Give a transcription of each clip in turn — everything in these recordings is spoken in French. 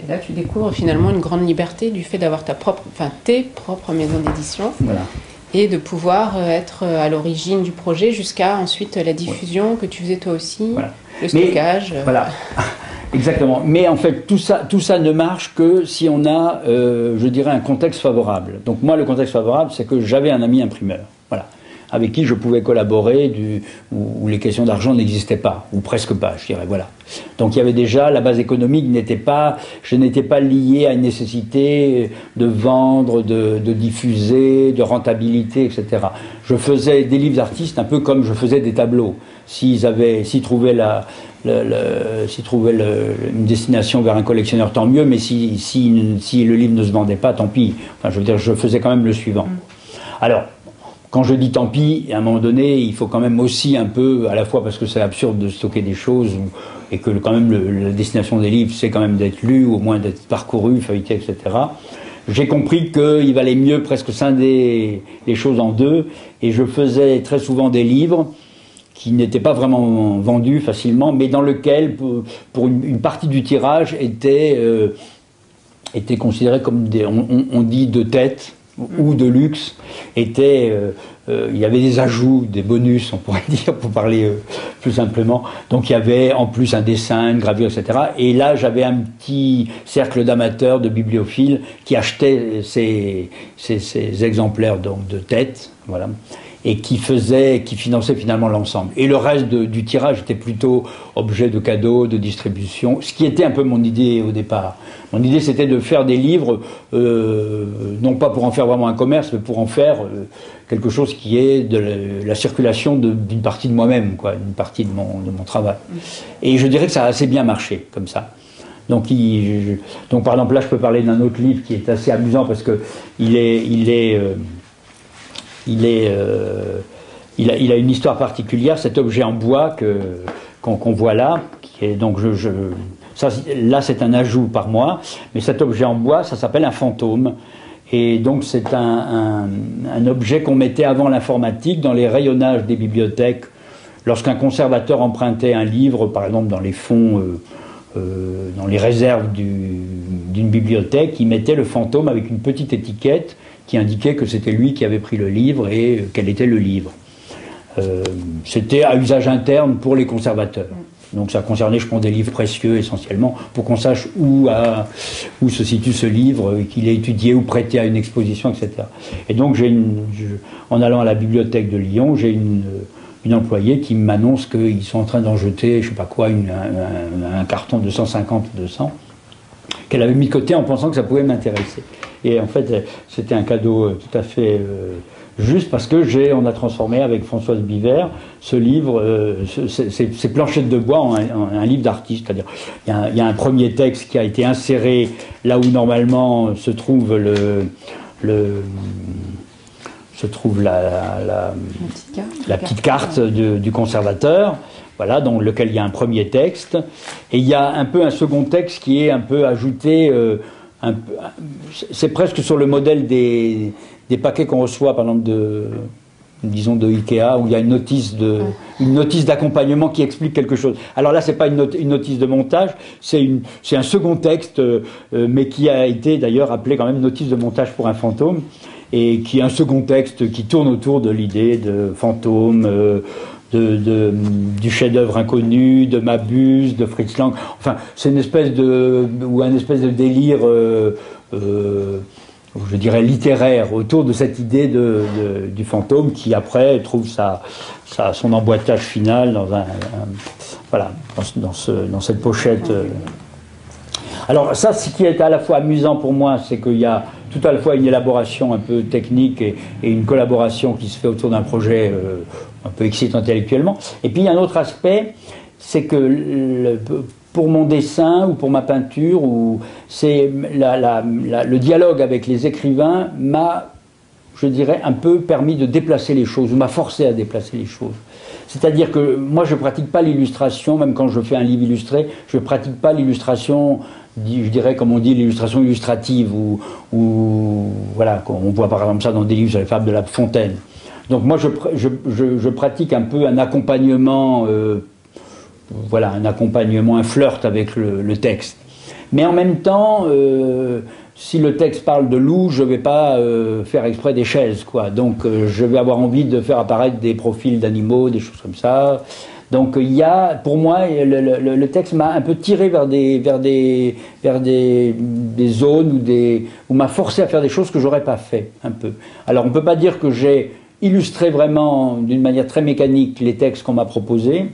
Et là, tu découvres finalement une grande liberté du fait d'avoir tes propres maisons d'édition. Voilà. Et de pouvoir être à l'origine du projet jusqu'à ensuite la diffusion que tu faisais toi aussi, voilà. le stockage. Voilà, exactement. Mais en fait, tout ça ne marche que si on a, je dirais, un contexte favorable. Donc moi, le contexte favorable, c'est que j'avais un ami imprimeur, voilà, avec qui je pouvais collaborer, où les questions d'argent n'existaient pas, ou presque pas, je dirais, voilà. Donc il y avait déjà, la base économique je n'étais pas lié à une nécessité de vendre, de diffuser, de rentabilité, etc. Je faisais des livres d'artistes un peu comme je faisais des tableaux. S'ils trouvaient une destination vers un collectionneur, tant mieux, mais si le livre ne se vendait pas, tant pis. Enfin, je veux dire, je faisais quand même le suivant. Alors, quand je dis tant pis, à un moment donné, il faut quand même aussi un peu, à la fois parce que c'est absurde de stocker des choses, et que quand même la destination des livres, c'est quand même d'être lu, au moins d'être parcouru, feuilleté, etc. J'ai compris qu'il valait mieux presque scinder les choses en deux, et je faisais très souvent des livres qui n'étaient pas vraiment vendus facilement, mais dans lequel, pour une partie du tirage, était considéré comme on dit de tête, ou de luxe, il y avait des ajouts, des bonus, on pourrait dire, pour parler plus simplement. Donc il y avait en plus un dessin, une gravure, etc. Et là, j'avais un petit cercle d'amateurs, de bibliophiles, qui achetaient ces exemplaires donc, de tête, voilà, et qui finançaient finalement l'ensemble. Et le reste du tirage était plutôt objet de cadeaux, de distribution, ce qui était un peu mon idée au départ. Mon idée, c'était de faire des livres, non pas pour en faire vraiment un commerce, mais pour en faire quelque chose qui est de la circulation d'une partie de moi-même, quoi, une partie de mon travail. Et je dirais que ça a assez bien marché, comme ça. Donc par exemple, là, je peux parler d'un autre livre qui est assez amusant, parce que il a une histoire particulière, cet objet en bois qu'on voit là, qui est donc là c'est un ajout par moi, mais cet objet en bois, ça s'appelle un fantôme, et donc c'est un objet qu'on mettait avant l'informatique dans les rayonnages des bibliothèques. Lorsqu'un conservateur empruntait un livre, par exemple dans les fonds, dans les réserves d'une bibliothèque, il mettait le fantôme avec une petite étiquette qui indiquait que c'était lui qui avait pris le livre et quel était le livre. C'était à usage interne pour les conservateurs. Donc ça concernait, je pense, des livres précieux essentiellement, pour qu'on sache où se situe ce livre, qu'il est étudié ou prêté à une exposition, etc. Et donc en allant à la bibliothèque de Lyon, j'ai une employée qui m'annonce qu'ils sont en train d'en jeter, je sais pas quoi, un carton de 150 ou 200, qu'elle avait mis de côté en pensant que ça pouvait m'intéresser. Et en fait, c'était un cadeau tout à fait juste, parce que on a transformé avec Françoise Biver ce livre, ces planchettes de bois en un livre d'artiste. C'est-à-dire, il y a un premier texte qui a été inséré là où normalement se trouve la petite carte du conservateur. Voilà, dans lequel il y a un premier texte, et il y a un peu un second texte qui est un peu ajouté, c'est presque sur le modèle des paquets qu'on reçoit, par exemple, disons de Ikea, où il y a une notice d'accompagnement qui explique quelque chose. Alors là, c'est pas une notice de montage, c'est un second texte, mais qui a été d'ailleurs appelé quand même notice de montage pour un fantôme, et qui est un second texte qui tourne autour de l'idée de fantôme, du chef-d'œuvre inconnu, de Mabuse, de Fritz Lang. Enfin, c'est un espèce de délire, je dirais littéraire, autour de cette idée du fantôme, qui après trouve son emboîtage final dans cette pochette. Alors ça, ce qui est à la fois amusant pour moi, c'est qu'il y a tout à la fois une élaboration un peu technique et une collaboration qui se fait autour d'un projet un peu excitant intellectuellement. Et puis il y a un autre aspect, c'est que pour mon dessin ou pour ma peinture, c'est le dialogue avec les écrivains m'a, je dirais, un peu permis de déplacer les choses, ou m'a forcé à déplacer les choses. C'est-à-dire que moi je ne pratique pas l'illustration, même quand je fais un livre illustré, je ne pratique pas l'illustration, je dirais, comme on dit, l'illustration illustrative, ou voilà, on voit par exemple ça dans des livres sur les fables de La Fontaine. Donc moi je pratique un peu un accompagnement, un flirt avec le texte. Mais en même temps, si le texte parle de loup, je ne vais pas faire exprès des chaises, quoi. Donc je vais avoir envie de faire apparaître des profils d'animaux, des choses comme ça. Donc il y a, pour moi, le texte m'a un peu tiré vers des zones où m'a forcé à faire des choses que j'aurais pas fait, un peu. Alors on peut pas dire que j'ai illustré vraiment d'une manière très mécanique les textes qu'on m'a proposés,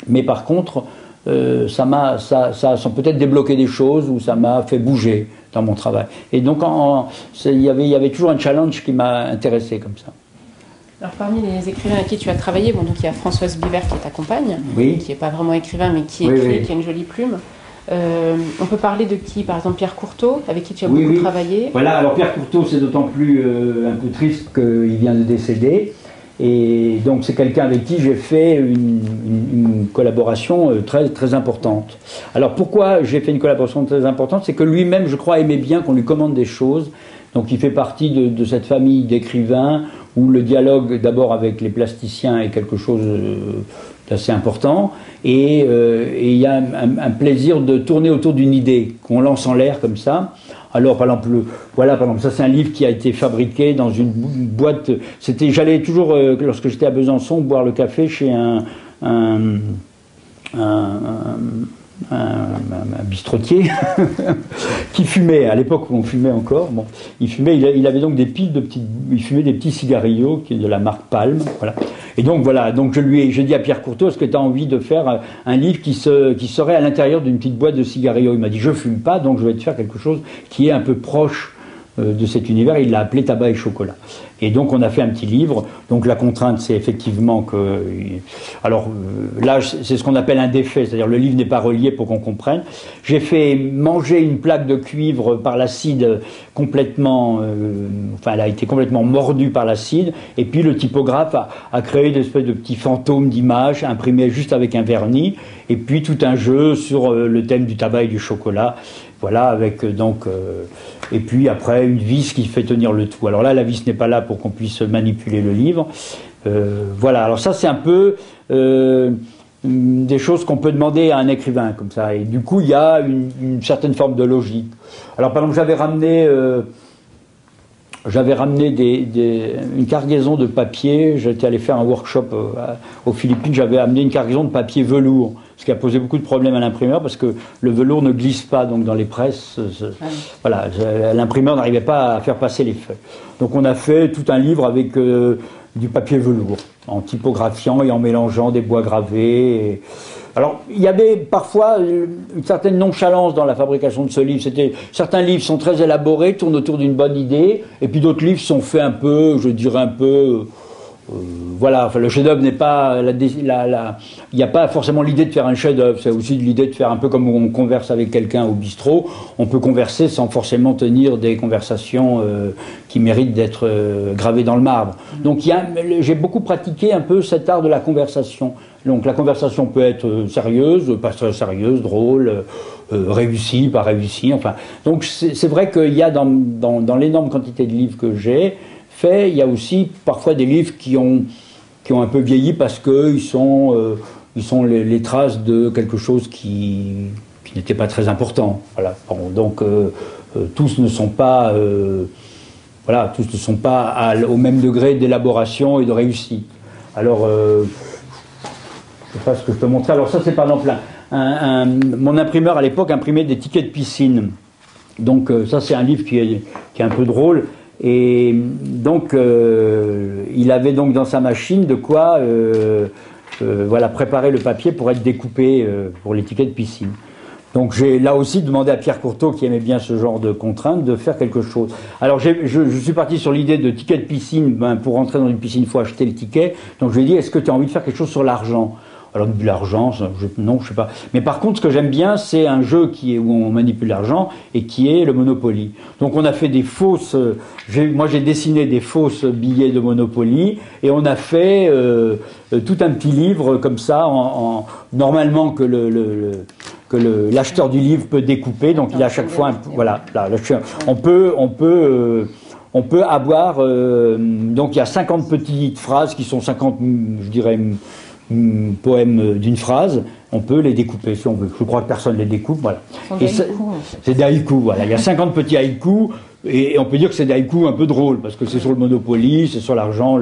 mais par contre ça a peut-être débloqué des choses ou ça m'a fait bouger dans mon travail. Et donc il y avait toujours un challenge qui m'a intéressé comme ça. Alors parmi les écrivains avec qui tu as travaillé, bon, donc il y a Françoise Biver qui t'accompagne, oui. Qui n'est pas vraiment écrivain mais qui écrit, oui. Qui a une jolie plume. On peut parler de qui? Par exemple Pierre Courteau, avec qui tu as beaucoup travaillé. Voilà, alors Pierre Courteau, c'est d'autant plus un peu triste qu'il vient de décéder. Et donc c'est quelqu'un avec qui j'ai fait une collaboration très, très importante. Alors pourquoi j'ai fait une collaboration très importante? C'est que lui-même, je crois, aimait bien qu'on lui commande des choses. Donc il fait partie de cette famille d'écrivains où le dialogue d'abord avec les plasticiens est quelque chose d'assez important, et il y a un plaisir de tourner autour d'une idée qu'on lance en l'air comme ça. Alors par exemple, voilà, par exemple, ça c'est un livre qui a été fabriqué dans une boîte. J'allais toujours lorsque j'étais à Besançon boire le café chez un bistrotier qui fumait, à l'époque où on fumait encore. Bon, il fumait, il avait donc il fumait des petits cigarillos de la marque Palm, voilà. Et donc voilà, donc j'ai dit à Pierre Courteau, est-ce que tu as envie de faire un livre qui serait à l'intérieur d'une petite boîte de cigarillos? Il m'a dit, je fume pas, donc je vais te faire quelque chose qui est un peu proche de cet univers. Il l'a appelé Tabac et chocolat. Et donc on a fait un petit livre. Donc la contrainte, c'est effectivement que... Alors là, c'est ce qu'on appelle un défait, c'est-à-dire le livre n'est pas relié pour qu'on comprenne. J'ai fait manger une plaque de cuivre par l'acide complètement... enfin, elle a été complètement mordue par l'acide. Et puis le typographe a créé des espèces de petits fantômes d'images imprimés juste avec un vernis. Et puis tout un jeu sur le thème du tabac et du chocolat. Voilà, avec donc... et puis après, une vis qui fait tenir le tout. Alors là, la vis n'est pas là pour qu'on puisse manipuler le livre. Voilà, alors ça c'est un peu des choses qu'on peut demander à un écrivain comme ça. Et du coup, il y a une certaine forme de logique. Alors par exemple, j'avais ramené une cargaison de papier. J'étais allé faire un workshop aux Philippines. J'avais amené une cargaison de papier velours, ce qui a posé beaucoup de problèmes à l'imprimeur parce que le velours ne glisse pas donc dans les presses. Voilà, l'imprimeur n'arrivait pas à faire passer les feuilles. Donc on a fait tout un livre avec du papier velours, en typographiant et en mélangeant des bois gravés. Alors, il y avait parfois une certaine nonchalance dans la fabrication de ce livre. Certains livres sont très élaborés, tournent autour d'une bonne idée, et puis d'autres livres sont faits un peu, je dirais un peu... voilà, enfin, le chef-d'œuvre n'est pas... Il n'y a pas forcément l'idée de faire un chef-d'œuvre, c'est aussi l'idée de faire un peu comme on converse avec quelqu'un au bistrot. On peut converser sans forcément tenir des conversations qui méritent d'être gravées dans le marbre. Donc j'ai beaucoup pratiqué un peu cet art de la conversation. Donc la conversation peut être sérieuse, pas très sérieuse, drôle, réussie, pas réussie, enfin. Donc c'est vrai qu'il y a dans l'énorme quantité de livres que j'ai fait, il y a aussi parfois des livres qui ont un peu vieilli parce qu'ils sont les traces de quelque chose qui n'était pas très important. Voilà. Bon, donc tous ne sont pas au même degré d'élaboration et de réussite. Alors je sais pas ce que je peux montrer. Alors ça c'est par exemple mon imprimeur à l'époque imprimait des tickets de piscine. Donc ça c'est un livre qui est un peu drôle. Et donc il avait donc dans sa machine de quoi voilà, préparer le papier pour être découpé pour les tickets de piscine. Donc j'ai là aussi demandé à Pierre Courteau, qui aimait bien ce genre de contraintes, de faire quelque chose. Alors je suis parti sur l'idée de ticket de piscine. Pour rentrer dans une piscine, il faut acheter le ticket. Donc je lui ai dit, est-ce que tu as envie de faire quelque chose sur l'argent? Alors de l'argent, non, je sais pas. Mais par contre, ce que j'aime bien, c'est un jeu où on manipule l'argent et qui est le Monopoly. Donc on a fait des fausses... moi j'ai dessiné des fausses billets de Monopoly et on a fait tout un petit livre comme ça, normalement que l'acheteur du livre peut découper. Donc il a à chaque fois... voilà, là, on peut avoir... donc il y a 50 petites phrases qui sont 50, je dirais... poèmes d'une phrase, on peut les découper si on veut. Je crois que personne ne les découpe, voilà. C'est des haïkus, voilà. Il y a 50 petits haïkus, et on peut dire que c'est des haïkus un peu drôles, parce que c'est sur le Monopoly, c'est sur l'argent,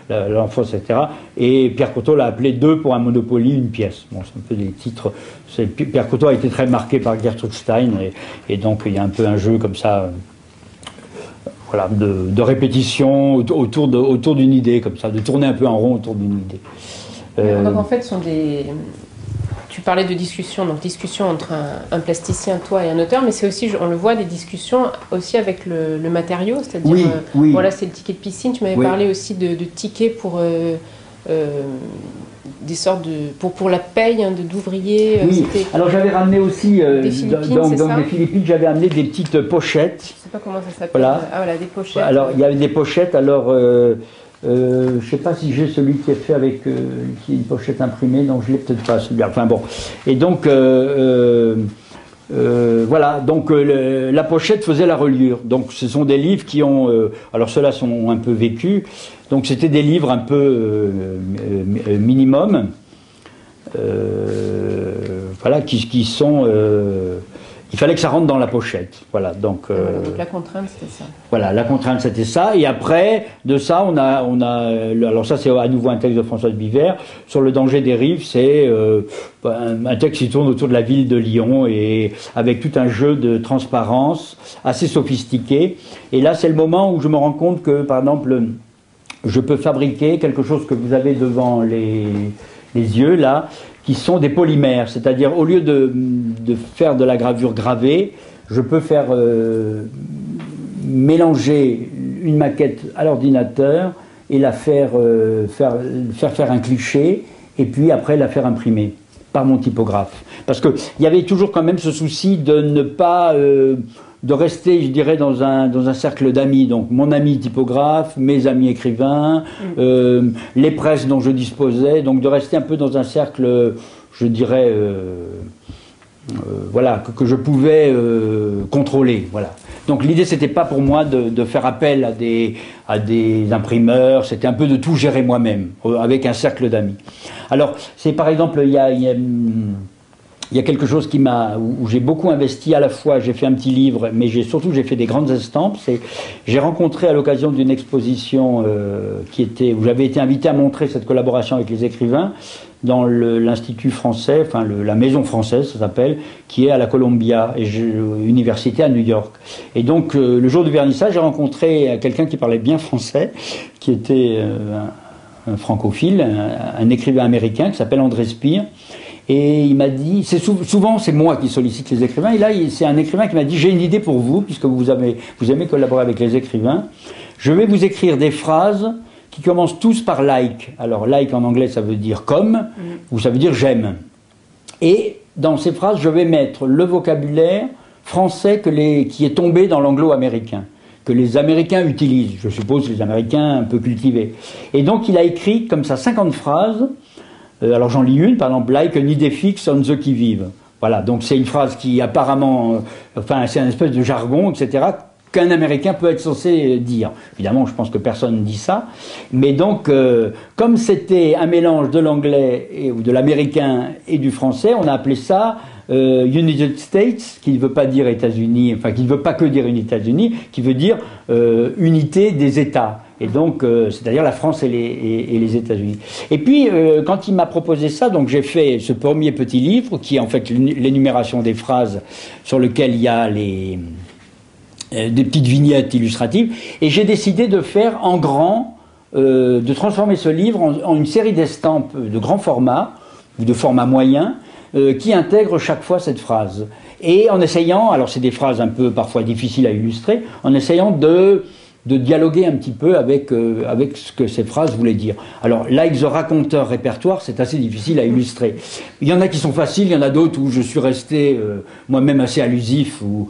l'enfance, etc. Et Pierre Courtauld l'a appelé 2 pour un Monopoly, une pièce. Bon, c'est un peu des titres. Pierre Courtauld a été très marqué par Gertrude Stein, et donc il y a un peu un jeu comme ça, voilà, de répétition autour d'une idée, comme ça, de tourner un peu en rond autour d'une idée. Donc en fait, tu parlais de discussion, donc discussion entre un plasticien, toi et un auteur, mais c'est aussi, on le voit, des discussions aussi avec le matériau, c'est-à-dire, oui. Voilà, c'est le ticket de piscine, tu m'avais parlé aussi de tickets pour des sortes pour la paye d'ouvriers. Oui, alors j'avais ramené aussi, des Philippines, des Philippines, j'avais amené des petites pochettes. Je ne sais pas comment ça s'appelle. Voilà. Ah voilà, des pochettes. Alors il y avait des pochettes, alors... je ne sais pas si j'ai celui qui est fait avec qui est une pochette imprimée, donc je l'ai peut-être pas celui-là. Enfin bon. Et donc voilà, donc la pochette faisait la reliure. Donc ce sont des livres qui ont, alors ceux-là sont un peu vécus. Donc c'était des livres un peu minimum, voilà, qui sont il fallait que ça rentre dans la pochette. Voilà, donc la contrainte, c'était ça. Voilà, la contrainte, c'était ça. Et après, de ça, on a alors ça, c'est à nouveau un texte de Françoise Biver. Sur le danger des rives, c'est un texte qui tourne autour de la ville de Lyon et avec tout un jeu de transparence assez sophistiqué. Et là, c'est le moment où je me rends compte que, par exemple, je peux fabriquer quelque chose que vous avez devant les yeux, là, qui sont des polymères, c'est-à-dire au lieu de faire de la gravure gravée, je peux faire mélanger une maquette à l'ordinateur et la faire un cliché, et puis après la faire imprimer par mon typographe. Parce qu'il y avait toujours quand même ce souci de ne pas... de rester, je dirais, dans un cercle d'amis. Donc, mon ami typographe, mes amis écrivains, les presses dont je disposais. Donc, de rester un peu dans un cercle, je dirais, voilà, que je pouvais contrôler. Voilà. Donc, l'idée, c'était pas pour moi de faire appel à des imprimeurs. C'était un peu de tout gérer moi-même, avec un cercle d'amis. Alors, c'est par exemple, il y a quelque chose où j'ai beaucoup investi. À la fois, j'ai fait un petit livre, mais surtout j'ai fait des grandes estampes. J'ai rencontré à l'occasion d'une exposition où j'avais été invité à montrer cette collaboration avec les écrivains dans l'Institut français, enfin la Maison française, ça s'appelle, qui est à la Columbia Université à New York. Et donc, le jour du vernissage, j'ai rencontré quelqu'un qui parlait bien français, qui était un francophile, un écrivain américain qui s'appelle André Spire. Et il m'a dit, souvent c'est moi qui sollicite les écrivains, et là c'est un écrivain qui m'a dit, j'ai une idée pour vous, puisque vous aimez collaborer avec les écrivains, je vais vous écrire des phrases qui commencent tous par like. Alors like en anglais ça veut dire comme, ou ça veut dire j'aime. Et dans ces phrases je vais mettre le vocabulaire français qui est tombé dans l'anglo-américain, que les Américains utilisent, je suppose les Américains un peu cultivés. Et donc il a écrit comme ça 50 phrases. Alors j'en lis une, par exemple, like an idée fixe on the qui-vive. Voilà, donc c'est une phrase qui apparemment, enfin c'est un espèce de jargon, etc., qu'un Américain peut être censé dire. Évidemment, je pense que personne ne dit ça. Mais donc, comme c'était un mélange de l'anglais ou de l'américain et du français, on a appelé ça United States, qui ne veut pas dire États-Unis, enfin qui ne veut pas que dire États-Unis, qui veut dire unité des États. Et donc, c'est-à-dire la France et les États-Unis. Et puis, quand il m'a proposé ça, donc j'ai fait ce premier petit livre, qui est en fait l'énumération des phrases sur lequel il y a des petites vignettes illustratives, et j'ai décidé de faire en grand, de transformer ce livre en une série d'estampes de grand format, ou de format moyen, qui intègrent chaque fois cette phrase. Et en essayant, alors c'est des phrases un peu parfois difficiles à illustrer, en essayant de dialoguer un petit peu avec ce que ces phrases voulaient dire. Alors, like the raconteur répertoire, c'est assez difficile à illustrer. Il y en a qui sont faciles, il y en a d'autres où je suis resté moi-même assez allusif, où